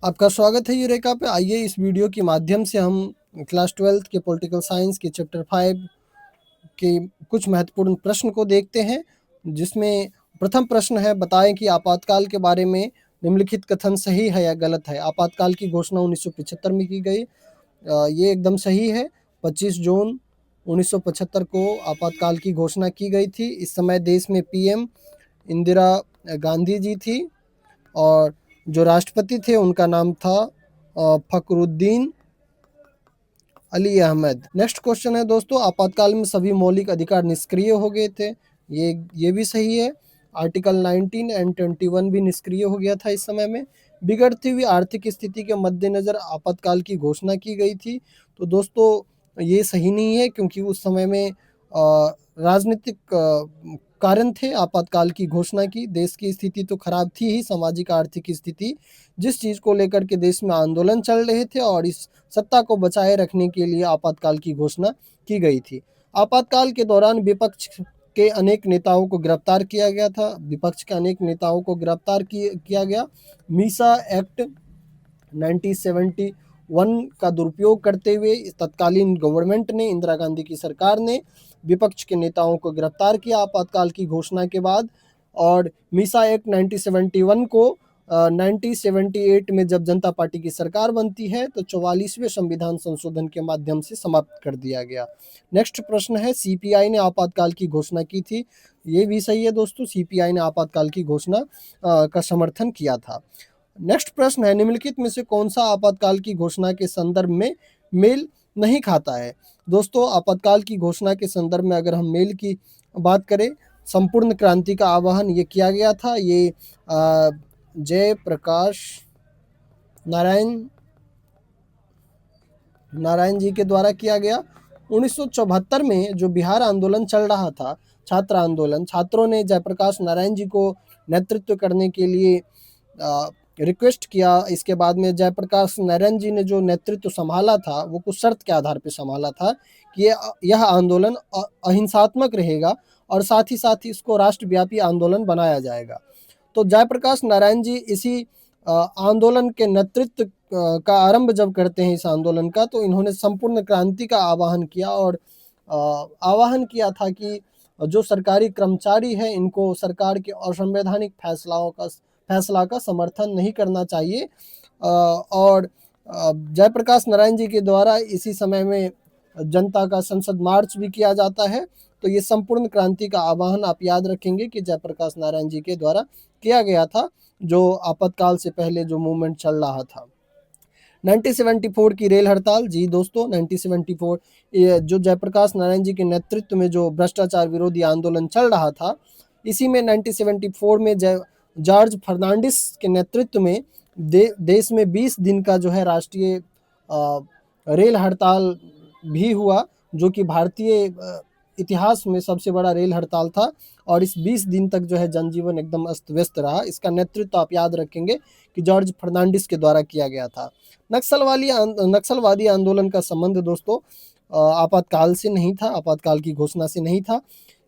आपका स्वागत है यूरेका पे। आइए इस वीडियो के माध्यम से हम क्लास 12th के पॉलिटिकल साइंस के चैप्टर 5 के कुछ महत्वपूर्ण प्रश्न को देखते हैं, जिसमें प्रथम प्रश्न है, बताएं कि आपातकाल के बारे में निम्नलिखित कथन सही है या गलत है। आपातकाल की घोषणा 1975 में की गई। ये एकदम सही है। 25 जून 1975 को आपातकाल की घोषणा की गई थी। इस समय देश में पीएम इंदिरा गांधी जी थी और जो राष्ट्रपति थे उनका नाम था फखरुद्दीन अली अहमद। नेक्स्ट क्वेश्चन है दोस्तों, आपातकाल में सभी मौलिक अधिकार निष्क्रिय हो गए थे। ये भी सही है। आर्टिकल 19 एंड 21 भी निष्क्रिय हो गया था इस समय में। बिगड़ती हुई आर्थिक स्थिति के मद्देनजर आपातकाल की घोषणा की गई थी। तो दोस्तों ये सही नहीं है, क्योंकि उस समय में राजनीतिक कारण थे आपातकाल की घोषणा की। देश की स्थिति तो खराब थी ही, सामाजिक आर्थिक स्थिति, जिस चीज़ को लेकर के देश में आंदोलन चल रहे थे और इस सत्ता को बचाए रखने के लिए आपातकाल की घोषणा की गई थी। आपातकाल के दौरान विपक्ष के अनेक नेताओं को गिरफ्तार किया गया था। विपक्ष के अनेक नेताओं को गिरफ्तार किया गया। मीसा एक्ट 1971 का दुरुपयोग करते हुए तत्कालीन गवर्नमेंट ने, इंदिरा गांधी की सरकार ने विपक्ष के नेताओं को गिरफ्तार किया आपातकाल की घोषणा के बाद। और मीसा एक्ट 1971 को 1978 में जब जनता पार्टी की सरकार बनती है तो 44वें संविधान संशोधन के माध्यम से समाप्त कर दिया गया। नेक्स्ट प्रश्न है, सीपीआई ने आपातकाल की घोषणा की थी। ये भी सही है दोस्तों, सीपीआई ने आपातकाल की घोषणा का समर्थन किया था। नेक्स्ट प्रश्न है, निम्नलिखित में से कौन सा आपातकाल की घोषणा के संदर्भ में मेल नहीं खाता है। दोस्तों आपातकाल की घोषणा के संदर्भ में अगर हम मेल की बात करें, संपूर्ण क्रांति का आह्वान ये किया गया था। ये जयप्रकाश नारायण जी के द्वारा किया गया। 1974 में जो बिहार आंदोलन चल रहा था, छात्र आंदोलन, छात्रों ने जयप्रकाश नारायण जी को नेतृत्व करने के लिए रिक्वेस्ट किया। इसके बाद में जयप्रकाश नारायण जी ने जो नेतृत्व संभाला था वो कुछ शर्त के आधार पर संभाला था कि यह आंदोलन अहिंसात्मक रहेगा और साथ ही इसको राष्ट्रव्यापी आंदोलन बनाया जाएगा। तो जयप्रकाश नारायण जी इसी आंदोलन के नेतृत्व का आरंभ जब करते हैं इस आंदोलन का, तो इन्होंने संपूर्ण क्रांति का आह्वान किया और आह्वान किया था कि जो सरकारी कर्मचारी है इनको सरकार के असंवैधानिक फैसला का समर्थन नहीं करना चाहिए। और जयप्रकाश नारायण जी के द्वारा इसी समय में जनता का संसद मार्च भी किया जाता है। तो ये संपूर्ण क्रांति का आह्वान आप याद रखेंगे कि जयप्रकाश नारायण जी के द्वारा किया गया था, जो आपातकाल से पहले जो मूवमेंट चल रहा था। 1974 की रेल हड़ताल, जी दोस्तों 1974 जो जयप्रकाश नारायण जी के नेतृत्व में जो भ्रष्टाचार विरोधी आंदोलन चल रहा था, इसी में 1974 में जॉर्ज फर्नांडिस के नेतृत्व में देश में 20 दिन का जो है राष्ट्रीय रेल हड़ताल भी हुआ, जो कि भारतीय इतिहास में सबसे बड़ा रेल हड़ताल था। और इस 20 दिन तक जो है जनजीवन एकदम अस्त व्यस्त रहा। इसका नेतृत्व आप याद रखेंगे कि जॉर्ज फर्नांडिस के द्वारा किया गया था। नक्सलवादी आंदोलन का संबंध दोस्तों आपातकाल से नहीं था, आपातकाल की घोषणा से नहीं था।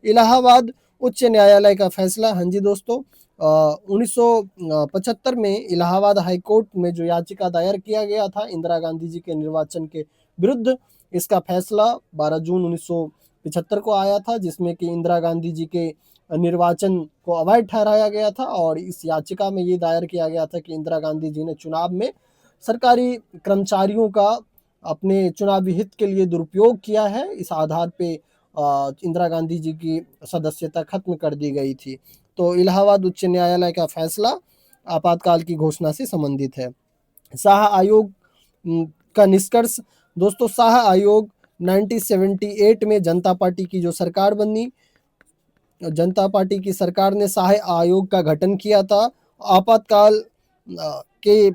इलाहाबाद उच्च न्यायालय का फैसला, हाँ जी दोस्तों, 1975 में इलाहाबाद हाई कोर्ट में जो याचिका दायर किया गया था इंदिरा गांधी जी के निर्वाचन के विरुद्ध, इसका फैसला 12 जून 1975 को आया था, जिसमें कि इंदिरा गांधी जी के निर्वाचन को अवैध ठहराया गया था। और इस याचिका में ये दायर किया गया था कि इंदिरा गांधी जी ने चुनाव में सरकारी कर्मचारियों का अपने चुनावी हित के लिए दुरुपयोग किया है। इस आधार पे इंदिरा गांधी जी की सदस्यता खत्म कर दी गई थी। तो इलाहाबाद उच्च न्यायालय का फैसला आपातकाल की घोषणा से संबंधित है। शाह आयोग का निष्कर्ष, दोस्तों शाह आयोग 1978 में जनता पार्टी की जो सरकार बनी, जनता पार्टी की सरकार ने शाह आयोग का गठन किया था आपातकाल के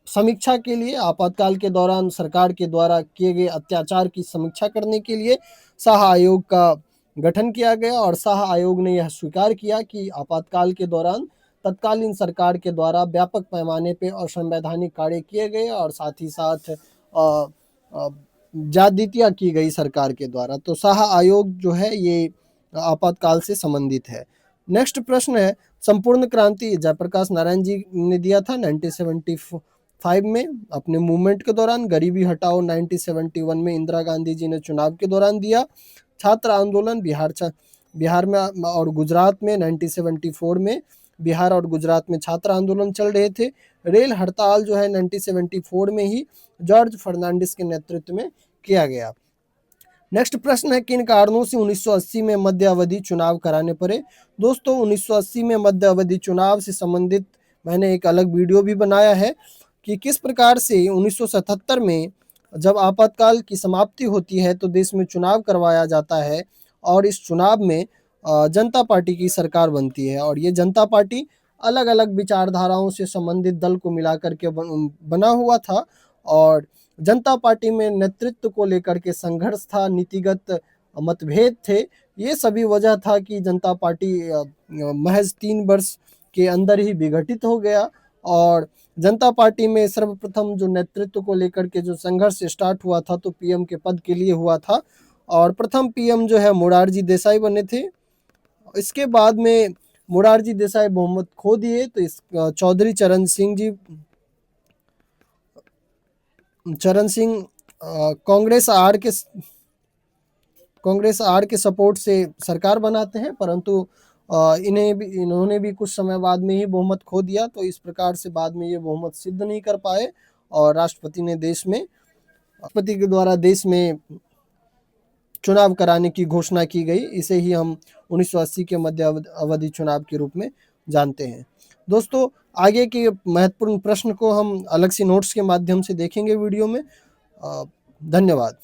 समीक्षा के लिए। आपातकाल के दौरान सरकार के द्वारा किए गए अत्याचार की समीक्षा करने के लिए शाह आयोग का गठन किया गया। और शाह आयोग ने यह स्वीकार किया कि आपातकाल के दौरान तत्कालीन सरकार के द्वारा व्यापक पैमाने पे असंवैधानिक कार्य किए गए और साथ ही साथ ज्यादतियाँ की गई सरकार के द्वारा। तो शाह आयोग जो है ये आपातकाल से संबंधित है। नेक्स्ट प्रश्न है, संपूर्ण क्रांति जयप्रकाश नारायण जी ने दिया था 1975 में अपने मूवमेंट के दौरान। गरीबी हटाओ 1971 में इंदिरा गांधी जी ने चुनाव के दौरान दिया। छात्र आंदोलन बिहार में और गुजरात में 1974 में बिहार और गुजरात में छात्र आंदोलन चल रहे थे। रेल हड़ताल जो है 1974 में ही जॉर्ज फर्नांडिस के नेतृत्व में किया गया। नेक्स्ट प्रश्न है, किन कारणों से 1980 में मध्य अवधि चुनाव कराने पड़े। दोस्तों 1980 में मध्य अवधि चुनाव से संबंधित मैंने एक अलग वीडियो भी बनाया है कि किस प्रकार से 1977 में जब आपातकाल की समाप्ति होती है तो देश में चुनाव करवाया जाता है और इस चुनाव में जनता पार्टी की सरकार बनती है और ये जनता पार्टी अलग अलग विचारधाराओं से संबंधित दल को मिला करके बना हुआ था और जनता पार्टी में नेतृत्व को लेकर के संघर्ष था, नीतिगत मतभेद थे। ये सभी वजह था कि जनता पार्टी महज 3 वर्ष के अंदर ही विघटित हो गया और जनता पार्टी में सर्वप्रथम जो नेतृत्व को लेकर के जो संघर्ष स्टार्ट हुआ था तो पीएम के पद के लिए हुआ था और प्रथम पीएम जो है मोरारजी देसाई बने थे। इसके बाद में मोरारजी देसाई बहुमत खो दिए तो इस चौधरी चरण सिंह कांग्रेस आर के सपोर्ट से सरकार बनाते हैं, परंतु इन्होंने भी कुछ समय बाद में ही बहुमत खो दिया तो इस प्रकार से बाद में ये बहुमत सिद्ध नहीं कर पाए और राष्ट्रपति के द्वारा देश में चुनाव कराने की घोषणा की गई। इसे ही हम 1980 के मध्य अवधि चुनाव के रूप में जानते हैं। दोस्तों आगे के महत्वपूर्ण प्रश्न को हम अलग से नोट्स के माध्यम से देखेंगे वीडियो में। धन्यवाद।